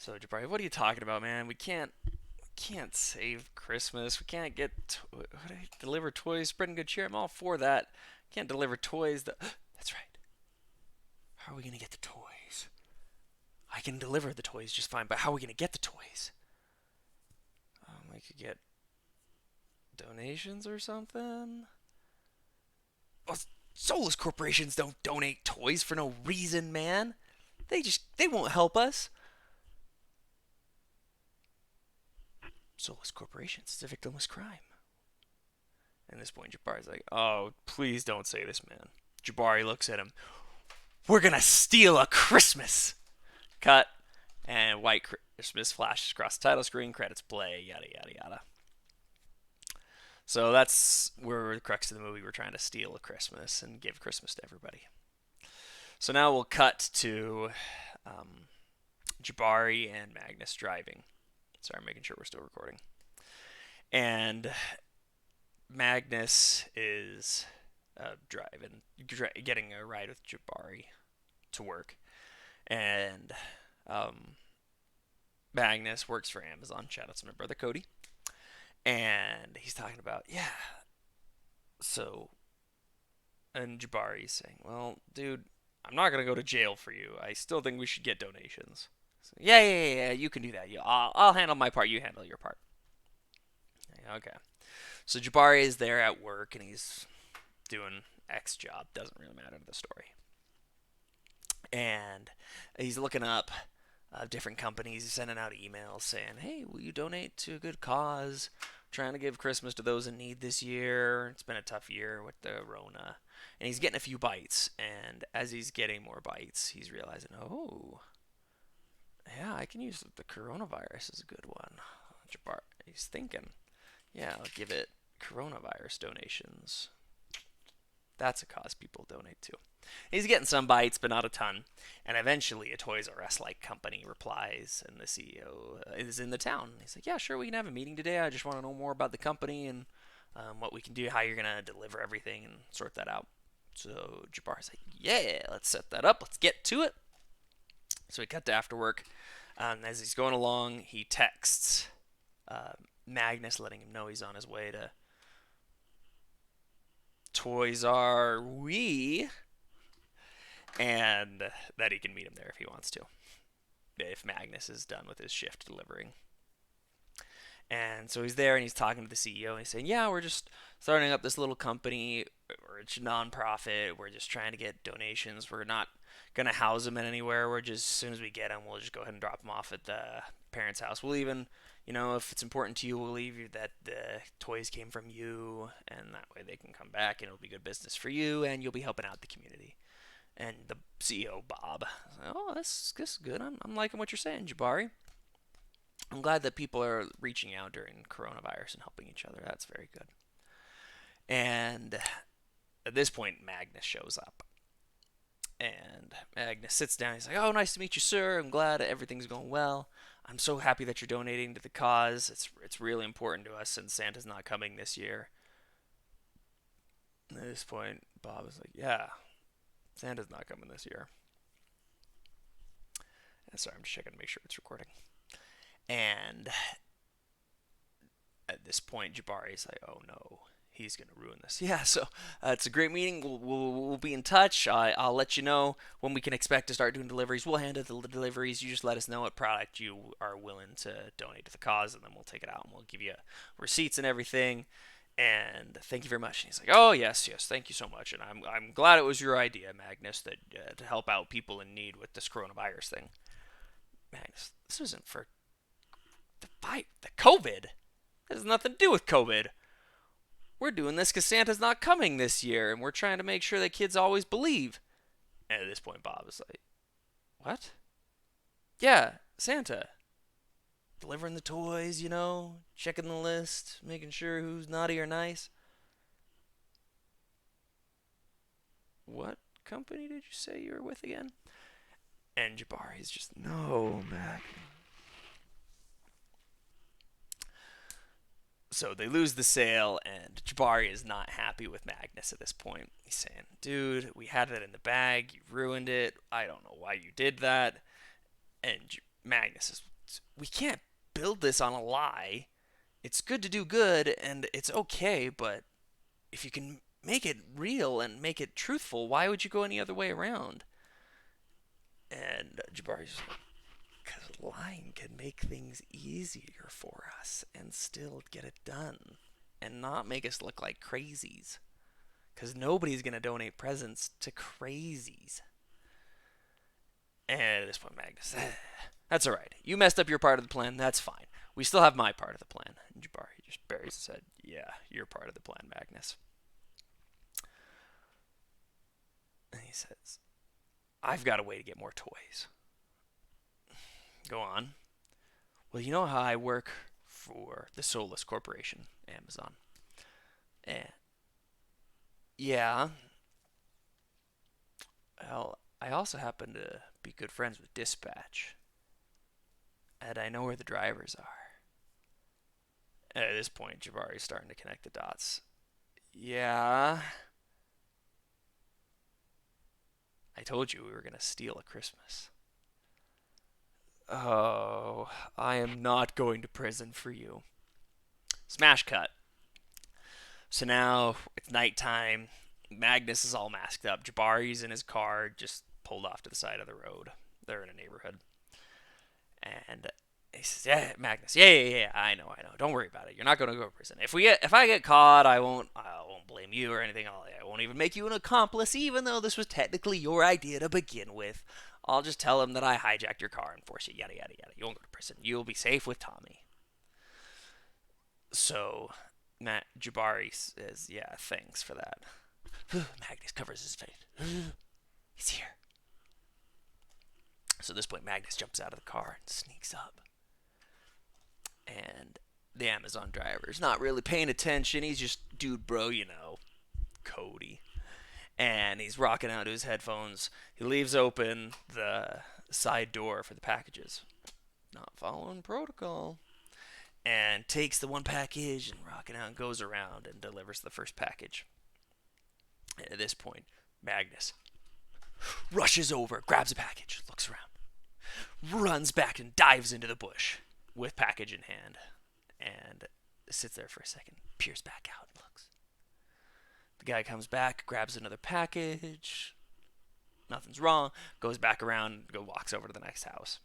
So Jabari, what are you talking about, man? We can't save Christmas. We can't deliver toys, spreading good cheer. I'm all for that. Can't deliver toys. That's right. How are we gonna get the toys? I can deliver the toys just fine, but how are we gonna get the toys? We could get donations or something. Well, soulless corporations don't donate toys for no reason, man. They won't help us. Soulless corporations, it's a victimless crime. And at this point, Jabari's like, "Oh, please don't say this, man." Jabari looks at him. "We're gonna steal a Christmas." Cut. And white Christmas flashes across the title screen. Credits play. Yada yada yada. So that's where the crux of the movie. We're trying to steal a Christmas and give Christmas to everybody. So now we'll cut to um, Jabari and Magnus driving. Sorry, I'm making sure we're still recording. And Magnus is driving, getting a ride with Jabari to work, and um, Magnus works for Amazon. Shout out to my brother Cody, and he's talking about So, and Jabari's saying, "Well, dude, I'm not gonna go to jail for you. I still think we should get donations." So, yeah. You can do that. I'll handle my part. You handle your part. Okay. So Jabari is there at work and he's doing X job. Doesn't really matter to the story. And he's looking up different companies. He's sending out emails saying, "Hey, will you donate to a good cause? Trying to give Christmas to those in need this year. It's been a tough year with the Rona." And he's getting a few bites. And as he's getting more bites, he's realizing, "Oh, yeah, I can use the coronavirus as a good one." Jabbar, he's thinking, "Yeah, I'll give it coronavirus donations. That's a cause people donate to." He's getting some bites, but not a ton. And eventually, a Toys R Us like company replies, and the CEO is in the town. He's like, "Yeah, sure, we can have a meeting today. I just want to know more about the company and what we can do, how you're going to deliver everything, and sort that out." So Jabbar's like, "Yeah, let's set that up. Let's get to it." So we cut to after work. As he's going along, he texts uh, Magnus, letting him know he's on his way to Toys R We, and that he can meet him there if he wants to, if Magnus is done with his shift delivering. And so he's there and he's talking to the CEO and he's saying, "Yeah, we're just starting up this little company. We're a nonprofit. We're just trying to get donations. We're not going to house them in anywhere. We're just, as soon as we get them, we'll just go ahead and drop them off at the parents' house. We'll even, if it's important to you, we'll leave you that the toys came from you, and that way they can come back and it'll be good business for you and you'll be helping out the community." And the CEO, Bob, "Oh, this is good. I'm liking what you're saying, Jabari. I'm glad that people are reaching out during coronavirus and helping each other. That's very good." And at this point, Magnus shows up. And Magnus sits down. He's like, "Oh, nice to meet you, sir. I'm glad everything's going well. I'm so happy that you're donating to the cause. It's really important to us since Santa's not coming this year." And at this point, Bob is like, "Yeah, Santa's not coming this year." And sorry, I'm just checking to make sure it's recording. And at this point, Jabari's like, "Oh no, he's gonna ruin this." "Yeah, so it's a great meeting. We'll be in touch. I'll let you know when we can expect to start doing deliveries. We'll handle the deliveries. You just let us know what product you are willing to donate to the cause, and then we'll take it out and we'll give you receipts and everything. And thank you very much." And he's like, "Oh yes, thank you so much. And I'm glad it was your idea, Magnus, that to help out people in need with this coronavirus thing." "Magnus, this isn't for the fight, the COVID. It has nothing to do with COVID. We're doing this because Santa's not coming this year, and we're trying to make sure that kids always believe." And at this point, Bob is like, "What?" "Yeah, Santa. Delivering the toys, checking the list, making sure who's naughty or nice." "What company did you say you were with again?" And Jabari's just, "No, Mac." So they lose the sale, and Jabari is not happy with Magnus at this point. He's saying, "Dude, we had it in the bag. You ruined it. I don't know why you did that." And Magnus is, we can't build this on a lie. It's good to do good, and it's okay, but if you can make it real and make it truthful, why would you go any other way around? And Jabari's like, because lying can make things easier for us and still get it done and not make us look like crazies. Because nobody's going to donate presents to crazies. And at this point, Magnus, that's all right. You messed up your part of the plan. That's fine. We still have my part of the plan. And Jabari just buries his head. Yeah, you're part of the plan, Magnus. And he says, I've got a way to get more toys. Go on. Well, you know how I work for the Soulless Corporation, Amazon. Yeah. Well, I also happen to be good friends with Dispatch. And I know where the drivers are. And at this point, Jabari's starting to connect the dots. Yeah. I told you we were going to steal a Christmas. Oh, I am not going to prison for you. Smash cut. So now it's nighttime. Magnus is all masked up. Jabari's in his car, just pulled off to the side of the road. They're in a neighborhood. And he says, "Yeah, Magnus. Yeah. I know. Don't worry about it. You're not going to go to prison. If I get caught, I won't blame you or anything. I won't even make you an accomplice, even though this was technically your idea to begin with. I'll just tell him that I hijacked your car and force you. Yada yada yada. You won't go to prison. You'll be safe with Tommy." So Jabari says, "Yeah, thanks for that." Magnus covers his face. He's here. So at this point, Magnus jumps out of the car and sneaks up. And the Amazon driver is not really paying attention. He's just, dude, bro, Cody. And he's rocking out to his headphones. He leaves open the side door for the packages. Not following protocol. And takes the one package and rocking out and goes around and delivers the first package. And at this point, Magnus rushes over, grabs a package, looks around, runs back and dives into the bush with package in hand, and sits there for a second, peers back out and looks. The guy comes back, grabs another package, nothing's wrong, goes back around, walks over to the next house.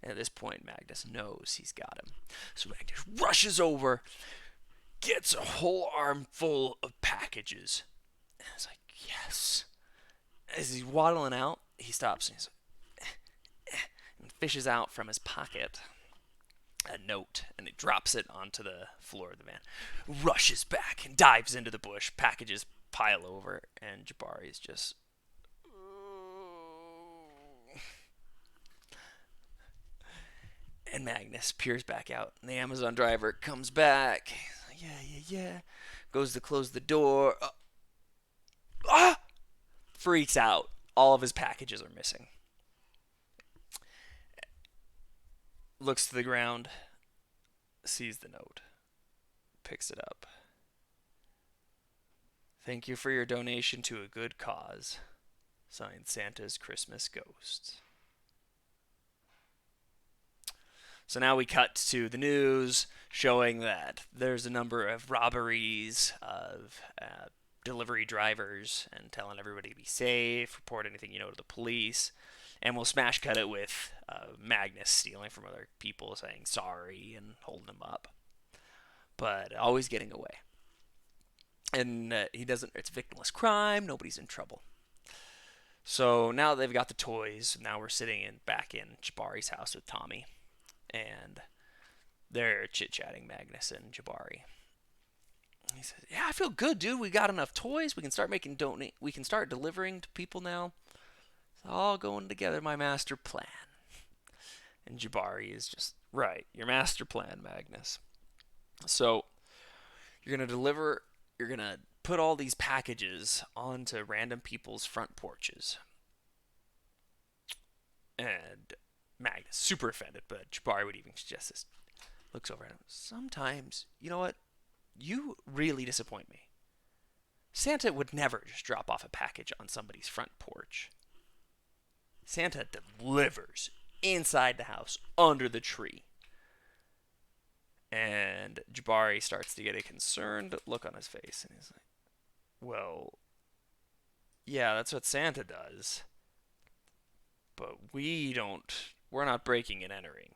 And at this point, Magnus knows he's got him. So Magnus rushes over, gets a whole armful of packages. And it's like, yes. As he's waddling out, he stops and he's like, and fishes out from his pocket a note, and he drops it onto the floor of the van. Rushes back and dives into the bush. Packages pile over, and Jabari is just... And Magnus peers back out, and the Amazon driver comes back. He's like, yeah. Goes to close the door. Freaks out. All of his packages are missing. Looks to the ground, sees the note, picks it up. Thank you for your donation to a good cause. Signed, Santa's Christmas Ghost. So now we cut to the news showing that there's a number of robberies of delivery drivers and telling everybody to be safe, report anything you know to the police. And we'll smash cut it with Magnus stealing from other people, saying sorry and holding them up. But always getting away. And he doesn't, it's victimless crime, nobody's in trouble. So now they've got the toys, now we're sitting back in Jabari's house with Tommy. And they're chit-chatting, Magnus and Jabari. He says, "Yeah, I feel good, dude. We got enough toys. We can start we can start delivering to people now. It's all going together, my master plan." And Jabari is just, right, your master plan, Magnus. So you're going to put all these packages onto random people's front porches. And Magnus, super offended, but Jabari would even suggest this. Looks over at him. Sometimes, you know what? You really disappoint me. Santa would never just drop off a package on somebody's front porch. Santa delivers inside the house, under the tree. And Jabari starts to get a concerned look on his face, and he's like, "Well, yeah, that's what Santa does, but we don't. We're not breaking and entering."